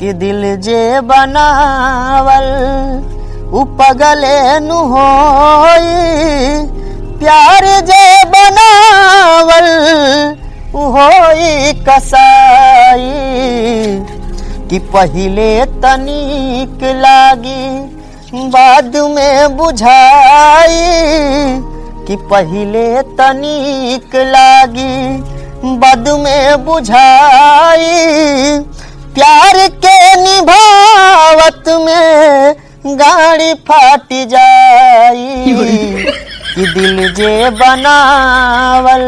कि दिल जे बनावल उ पगले नु होई, प्यार जे बनावल उ होई कसाई। कि पहिले तनिक लागी बाद में बुझाई, कि पहिले तनिक लागी बाद में बुझाई। प्यार के निभावत में गाड़ी फाट जाई, कि दिल जे बनावल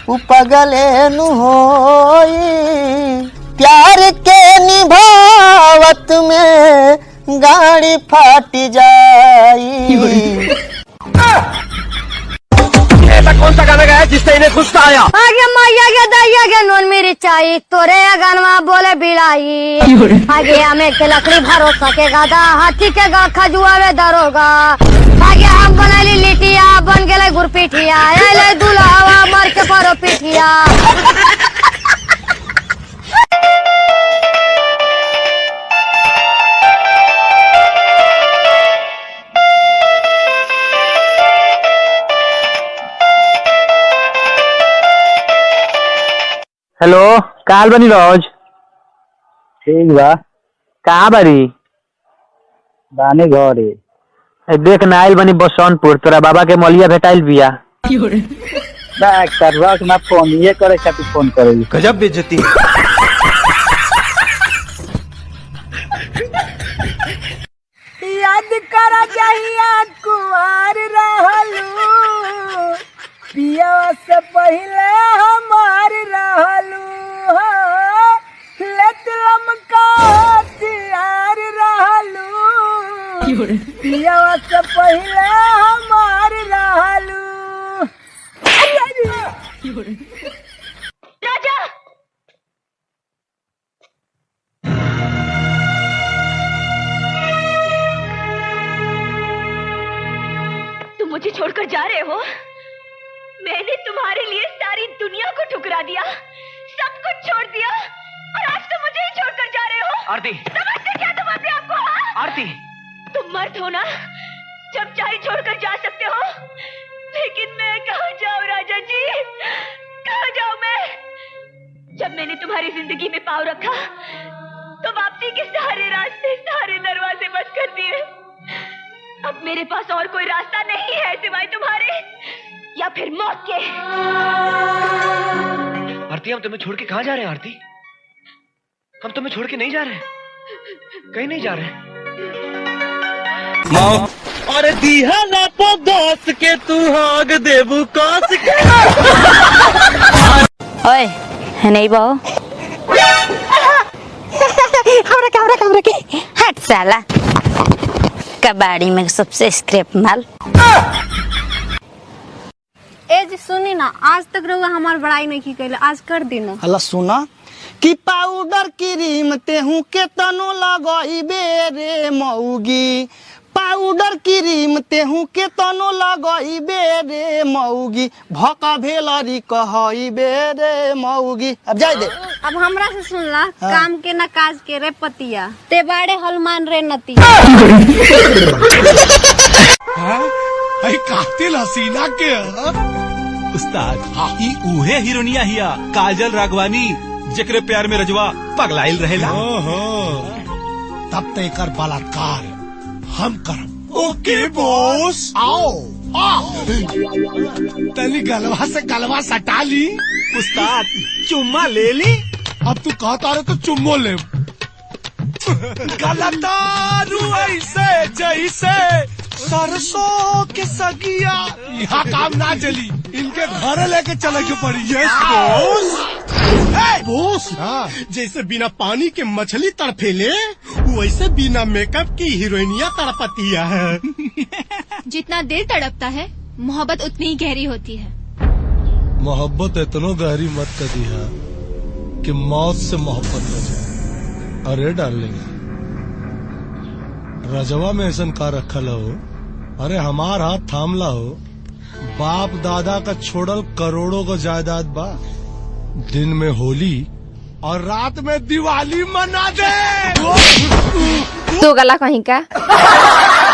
उ पगले नु होई, प्यार के निभावत में गाड़ी फाट जाई। ऐसा कौन सा गाना गाया जिससे इन्हें गुस्सा आया? आगे मैया के दैया के नून मिर्चाई तोरे गानवा बोले बिलाई। आगे हमें के लकड़ी भरोसा के गादा हाथी के गा खजुआवे दरोगा। आगे हम बनली लिटिया बन गेले गुरपीठिया, एले दुल्हावा मर के परो पीठिया। हेलो, काल बनी रोज ठीक बा। कहाँ बारी? बानी घरे। देख ना आइल बनी बसंतपुर, तोरा बाबा के मलिया भेटाइल बिया। डॉक्टर रख ना फोन ये करे खातिर फोन करे। गजब बेइज्जती। याद करा जहिया कुंवर रहलू, पिया से पहले हमार रहलू। लेतलम का हथियार रहलू, पिया से पहले हमार रहलू। राजा तुम मुझे छोड़कर जा रहे हो? मैंने तुम्हारे लिए सारी दुनिया को ठुकरा दिया, सब कुछ छोड़ दिया, और आज तुम मुझे ही छोड़कर जा रहे हो। आरती, समझते क्या तुम अपने आप को? हाँ? आरती, तुम मर्द हो ना, जब चाहे छोड़कर जा सकते हो, लेकिन मैं कहाँ जाऊँ राजा जी, कहाँ जाऊँ मैं? जब मैंने तुम्हारी जिंदगी में पाँव रखा तो वापसी के सारे रास्ते, सारे दरवाजे बंद कर दिए। अब मेरे पास और कोई रास्ता नहीं है सिवाय तुम्हारे या फिर मौत के। आरती, हम तुम्हें छोड़ के कहाँ जा रहे हैं? आरती, हम तुम्हें छोड़ के नहीं जा रहे, कहीं नहीं जा रहे। और दिया ना तो दोस्त के तू हाग देबू कास के। ओए नहीं बहु, हमरा के हट साला, कबाड़ी में सबसे स्क्रैप माल। ए जी सुनी ना, आज तक रहुआ हमार बड़ाई नहीं की कैले, आज कर दी ना। हला सुना कि पाउडर क्रीम तेहू के तनो लगइबे रे मौगी, पाउडर क्रीम तेहू के तनो लगइबे रे मौगी, भका भेलरी कहइबे रे मौगी। अब जाय दे। अब हमरा से सुनला, काम के ना काज के रे पतिया, ते बाड़े हलमान रे नतिया। अरे कातिल हसीना के उस्ताद, ई उहे हीरोनिया हिया काजल राघवानी, जेकरे प्यार में रजवा पगलाइल रहेला। तब तक एकर बलात्कार हम करब। ओके बॉस, आओ तनी गलवा से गलवा सटा ली। उस्ताद चुम्मा ले ली। अब तू कहता रहे तो चुम्मो ले। गलतारू ऐसे जैसे सरसों के सगिया, यहाँ काम ना चली, इनके घर लेके चले के पड़ी। Yes boss. बॉस, जैसे बिना पानी के मछली तड़फेले, वैसे बिना मेकअप की हीरोइनिया तड़पतिया है। जितना दिल तड़पता है, मोहब्बत उतनी ही गहरी होती है। मोहब्बत इतना गहरी मत कर दिया कि मौत से मोहब्बत हो जाए। अरे डार्लिंग, रजवा में ऐसा का रखल हो, अरे हमार हाथ थामला हो। बाप दादा का छोड़ल करोड़ों का जायदाद बा। दिन में होली और रात में दिवाली मना दे। तो गला कहीं का